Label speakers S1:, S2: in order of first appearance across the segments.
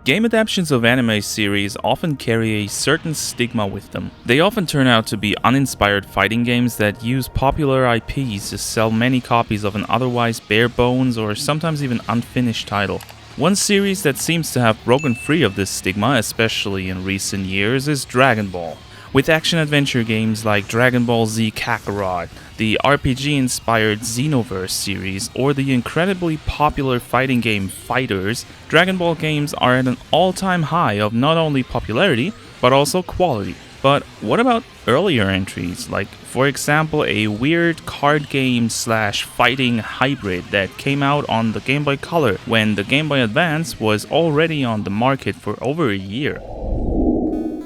S1: Game adaptations of anime series often carry a certain stigma with them. They often turn out to be uninspired fighting games that use popular IPs to sell many copies of an otherwise bare bones or sometimes even unfinished title. One series that seems to have broken free of this stigma, especially in recent years, is Dragon Ball. With action-adventure games like Dragon Ball Z Kakarot, the RPG-inspired Xenoverse series, or the incredibly popular fighting game Fighters, Dragon Ball games are at an all-time high of not only popularity, but also quality. But what about earlier entries, like for example a weird card game / fighting hybrid that came out on the Game Boy Color when the Game Boy Advance was already on the market for over a year?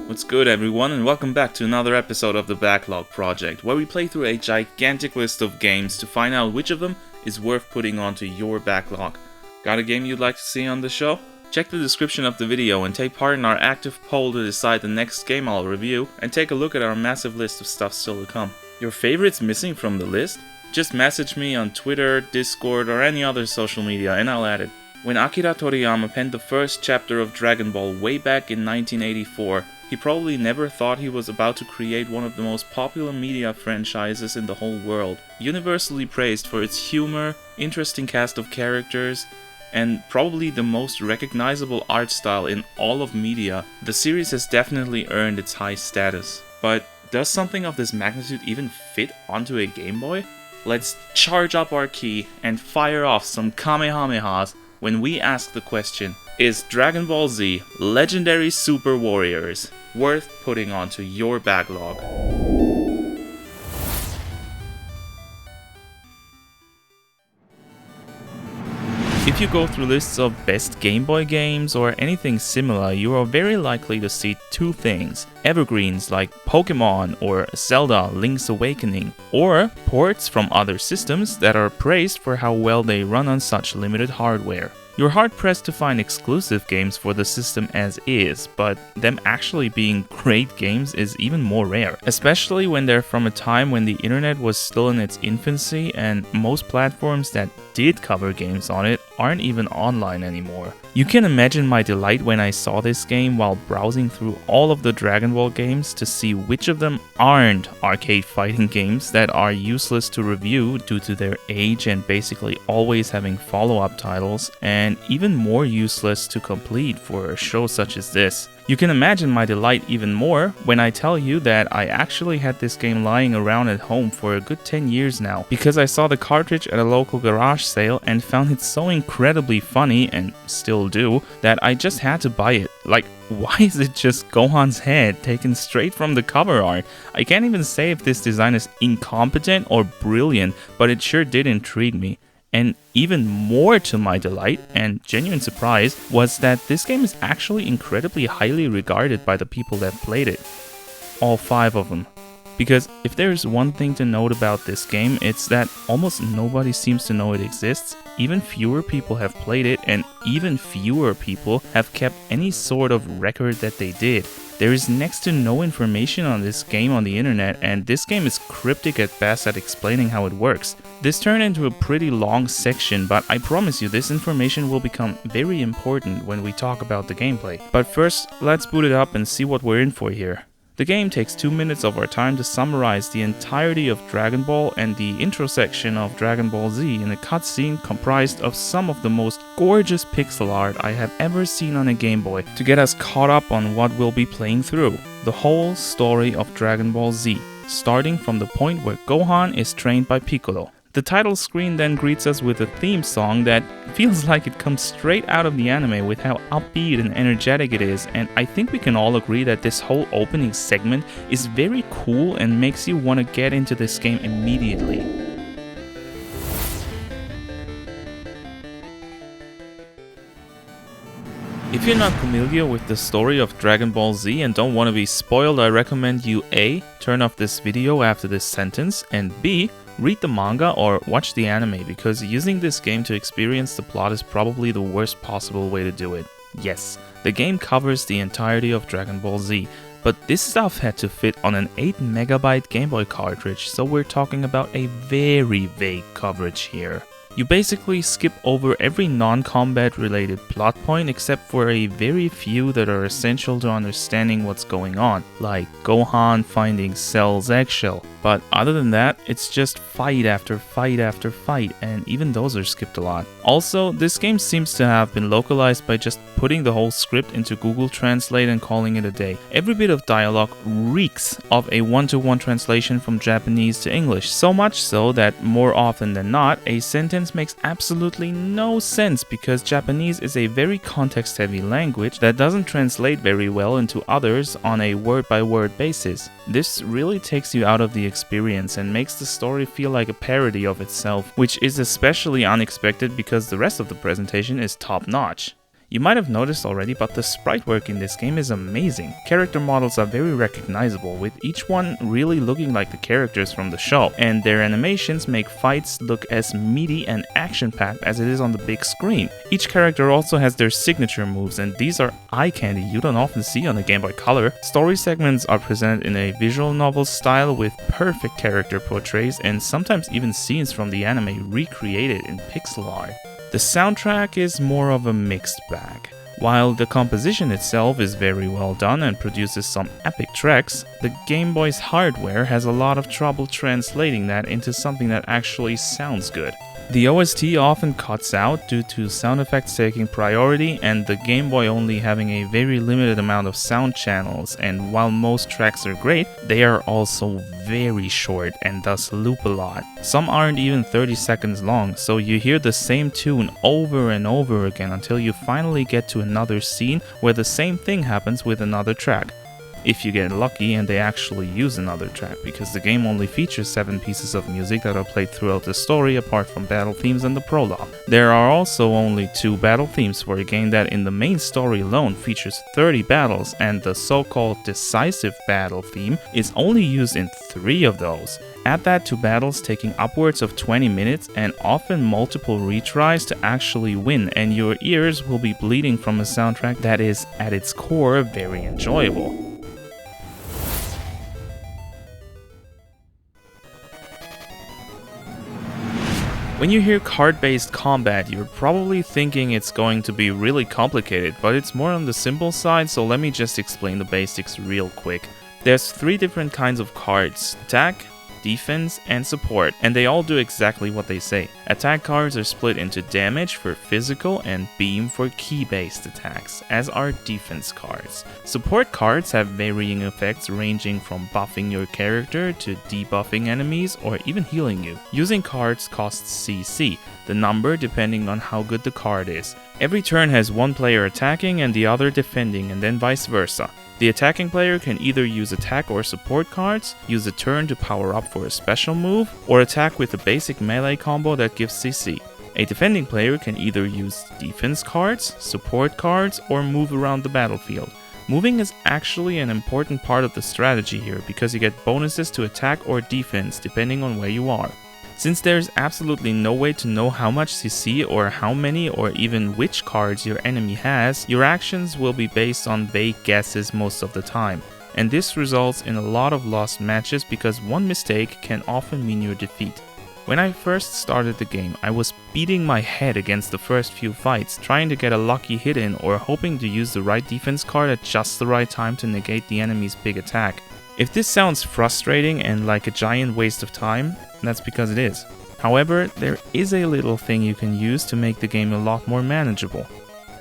S1: What's good, everyone, and welcome back to another episode of the Backlog project, where we play through a gigantic list of games to find out which of them is worth putting onto your backlog. Got a game you'd like to see on the show? Check the description of the video and take part in our active poll to decide the next game I'll review, and take a look at our massive list of stuff still to come. Your favorites missing from the list? Just message me on Twitter, Discord, or any other social media and I'll add it. When Akira Toriyama penned the first chapter of Dragon Ball way back in 1984, he probably never thought he was about to create one of the most popular media franchises in the whole world. Universally praised for its humor, interesting cast of characters, and probably the most recognizable art style in all of media, the series has definitely earned its high status. But does something of this magnitude even fit onto a Game Boy? Let's charge up our key and fire off some Kamehamehas when we ask the question, is Dragon Ball Z Legendary Super Warriors worth putting onto your backlog? If you go through lists of best Game Boy games or anything similar, you are very likely to see two things: evergreens like Pokemon or Zelda Link's Awakening, or ports from other systems that are praised for how well they run on such limited hardware. You're hard-pressed to find exclusive games for the system as is, but them actually being great games is even more rare, especially when they're from a time when the internet was still in its infancy and most platforms that did cover games on it aren't even online anymore. You can imagine my delight when I saw this game while browsing through all of the Dragon Ball games to see which of them aren't arcade fighting games that are useless to review due to their age and basically always having follow-up titles, and even more useless to complete for a show such as this. You can imagine my delight even more when I tell you that I actually had this game lying around at home for a good 10 years now, because I saw the cartridge at a local garage sale and found it so incredibly funny, and still do, that I just had to buy it. Like, why is it just Gohan's head taken straight from the cover art? I can't even say if this design is incompetent or brilliant, but it sure did intrigue me. And even more to my delight and genuine surprise was that this game is actually incredibly highly regarded by the people that played it. All 5 of them. Because if there's one thing to note about this game, it's that almost nobody seems to know it exists, even fewer people have played it, and even fewer people have kept any sort of record that they did. There is next to no information on this game on the internet, and this game is cryptic at best at explaining how it works. This turned into a pretty long section, but I promise you this information will become very important when we talk about the gameplay. But first, let's boot it up and see what we're in for here. The game takes 2 minutes of our time to summarize the entirety of Dragon Ball and the intro section of Dragon Ball Z in a cutscene comprised of some of the most gorgeous pixel art I have ever seen on a Game Boy to get us caught up on what we'll be playing through. The whole story of Dragon Ball Z, starting from the point where Gohan is trained by Piccolo. The title screen then greets us with a theme song that feels like it comes straight out of the anime with how upbeat and energetic it is, and I think we can all agree that this whole opening segment is very cool and makes you want to get into this game immediately. If you're not familiar with the story of Dragon Ball Z and don't want to be spoiled, I recommend you A. Turn off this video after this sentence, and B. Read the manga or watch the anime, because using this game to experience the plot is probably the worst possible way to do it. Yes, the game covers the entirety of Dragon Ball Z, but this stuff had to fit on an 8MB Game Boy cartridge, so we're talking about a very vague coverage here. You basically skip over every non-combat related plot point except for a very few that are essential to understanding what's going on, like Gohan finding Cell's eggshell. But other than that, it's just fight after fight after fight, and even those are skipped a lot. Also, this game seems to have been localized by just putting the whole script into Google Translate and calling it a day. Every bit of dialogue reeks of a one-to-one translation from Japanese to English, so much so that more often than not, a sentence makes absolutely no sense because Japanese is a very context-heavy language that doesn't translate very well into others on a word-by-word basis. This really takes you out of the experience and makes the story feel like a parody of itself, which is especially unexpected because the rest of the presentation is top-notch. You might have noticed already, but the sprite work in this game is amazing. Character models are very recognizable, with each one really looking like the characters from the show, and their animations make fights look as meaty and action-packed as it is on the big screen. Each character also has their signature moves, and these are eye candy you don't often see on a Game Boy Color. Story segments are presented in a visual novel style with perfect character portraits and sometimes even scenes from the anime recreated in pixel art. The soundtrack is more of a mixed bag. While the composition itself is very well done and produces some epic tracks, the Game Boy's hardware has a lot of trouble translating that into something that actually sounds good. The OST often cuts out due to sound effects taking priority and the Game Boy only having a very limited amount of sound channels, and while most tracks are great, they are also very short and thus loop a lot. Some aren't even 30 seconds long, so you hear the same tune over and over again until you finally get to another scene where the same thing happens with another track. If you get lucky and they actually use another track, because the game only features 7 pieces of music that are played throughout the story apart from battle themes and the prologue. There are also only 2 battle themes for a game that in the main story alone features 30 battles, and the so-called decisive battle theme is only used in 3 of those. Add that to battles taking upwards of 20 minutes and often multiple retries to actually win, and your ears will be bleeding from a soundtrack that is, at its core, very enjoyable. When you hear card-based combat, you're probably thinking it's going to be really complicated, but it's more on the simple side, so let me just explain the basics real quick. There's 3 different kinds of cards: attack, defense, and support, and they all do exactly what they say. Attack cards are split into damage for physical and beam for key-based attacks, as are defense cards. Support cards have varying effects ranging from buffing your character to debuffing enemies or even healing you. Using cards costs CC, the number depending on how good the card is. Every turn has one player attacking and the other defending, and then vice versa. The attacking player can either use attack or support cards, use a turn to power up for a special move, or attack with a basic melee combo that gives CC. A defending player can either use defense cards, support cards, or move around the battlefield. Moving is actually an important part of the strategy here because you get bonuses to attack or defense depending on where you are. Since there's absolutely no way to know how much CC or how many or even which cards your enemy has, your actions will be based on vague guesses most of the time. And this results in a lot of lost matches because one mistake can often mean your defeat. When I first started the game, I was beating my head against the first few fights, trying to get a lucky hit in or hoping to use the right defense card at just the right time to negate the enemy's big attack. If this sounds frustrating and like a giant waste of time, that's because it is. However, there is a little thing you can use to make the game a lot more manageable.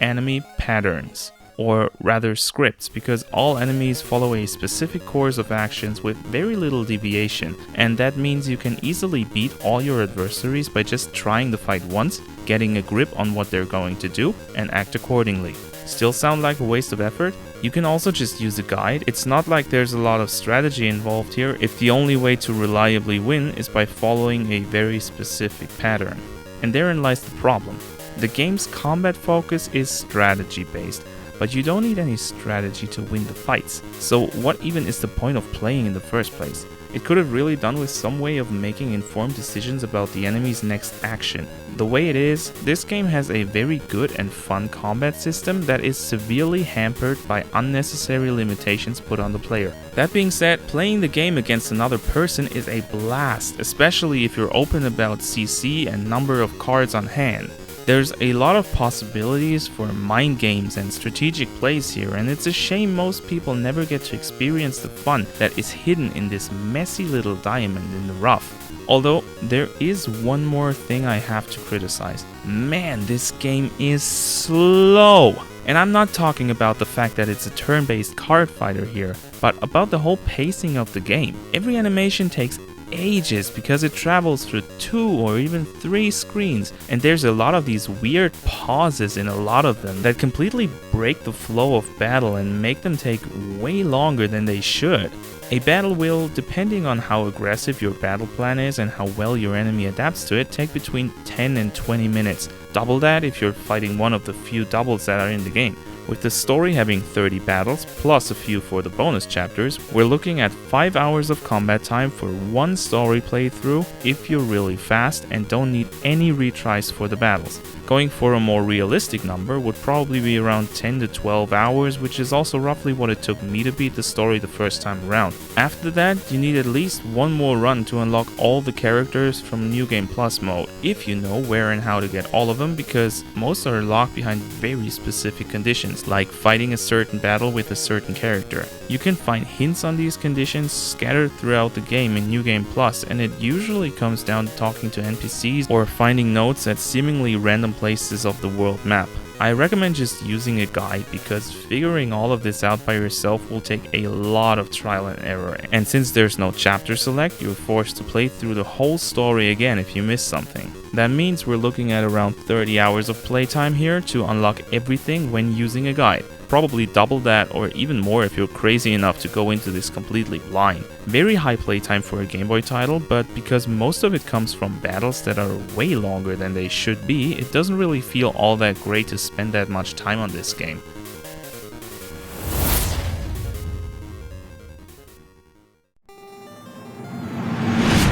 S1: Enemy patterns, or rather scripts, because all enemies follow a specific course of actions with very little deviation, and that means you can easily beat all your adversaries by just trying the fight once, getting a grip on what they're going to do, and act accordingly. Still sound like a waste of effort? You can also just use a guide. It's not like there's a lot of strategy involved here if the only way to reliably win is by following a very specific pattern. And therein lies the problem. The game's combat focus is strategy based, but you don't need any strategy to win the fights. So what even is the point of playing in the first place? It could have really done with some way of making informed decisions about the enemy's next action. The way it is, this game has a very good and fun combat system that is severely hampered by unnecessary limitations put on the player. That being said, playing the game against another person is a blast, especially if you're open about CC and number of cards on hand. There's a lot of possibilities for mind games and strategic plays here, and it's a shame most people never get to experience the fun that is hidden in this messy little diamond in the rough. Although, there is one more thing I have to criticize. Man, this game is slow! And I'm not talking about the fact that it's a turn-based card fighter here, but about the whole pacing of the game. Every animation takes ages because it travels through 2 or even 3 screens, and there's a lot of these weird pauses in a lot of them that completely break the flow of battle and make them take way longer than they should. A battle will, depending on how aggressive your battle plan is and how well your enemy adapts to it, take between 10 and 20 minutes. Double that if you're fighting one of the few doubles that are in the game. With the story having 30 battles, plus a few for the bonus chapters, we're looking at 5 hours of combat time for one story playthrough if you're really fast and don't need any retries for the battles. Going for a more realistic number would probably be around 10 to 12 hours, which is also roughly what it took me to beat the story the first time around. After that, you need at least one more run to unlock all the characters from New Game Plus mode, if you know where and how to get all of them, because most are locked behind very specific conditions, like fighting a certain battle with a certain character. You can find hints on these conditions scattered throughout the game in New Game Plus, and it usually comes down to talking to NPCs or finding notes at seemingly random places of the world map. I recommend just using a guide because figuring all of this out by yourself will take a lot of trial and error, and since there's no chapter select, you're forced to play through the whole story again if you miss something. That means we're looking at around 30 hours of playtime here to unlock everything when using a guide. Probably double that or even more if you're crazy enough to go into this completely blind. Very high playtime for a Game Boy title, but because most of it comes from battles that are way longer than they should be, it doesn't really feel all that great to spend that much time on this game.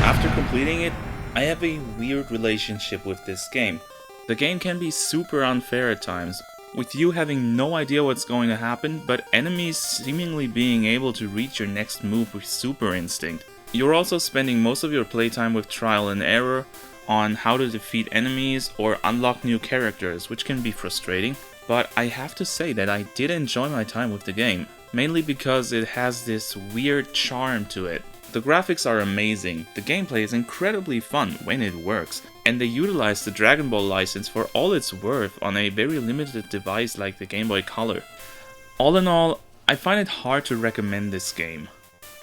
S1: After completing it, I have a weird relationship with this game. The game can be super unfair at times, with you having no idea what's going to happen, but enemies seemingly being able to reach your next move with super instinct. You're also spending most of your playtime with trial and error on how to defeat enemies or unlock new characters, which can be frustrating. But I have to say that I did enjoy my time with the game, mainly because it has this weird charm to it. The graphics are amazing, the gameplay is incredibly fun when it works, and they utilize the Dragon Ball license for all it's worth on a very limited device like the Game Boy Color. All in all, I find it hard to recommend this game.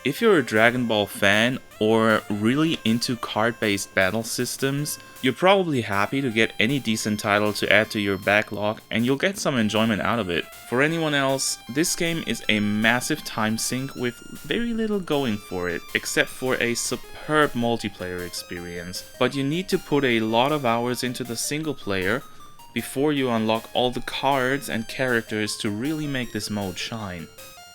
S1: If you're a Dragon Ball fan or really into card-based battle systems, you're probably happy to get any decent title to add to your backlog and you'll get some enjoyment out of it. For anyone else, this game is a massive time sink with very little going for it, except for a superb multiplayer experience. But you need to put a lot of hours into the single player before you unlock all the cards and characters to really make this mode shine.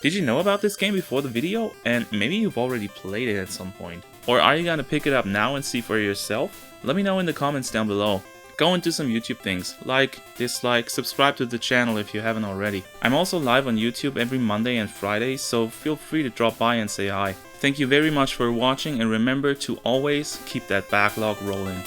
S1: Did you know about this game before the video? And maybe you've already played it at some point. Or are you gonna pick it up now and see for yourself? Let me know in the comments down below. Go and do some YouTube things, like, dislike, subscribe to the channel if you haven't already. I'm also live on YouTube every Monday and Friday, so feel free to drop by and say hi. Thank you very much for watching, and remember to always keep that backlog rolling.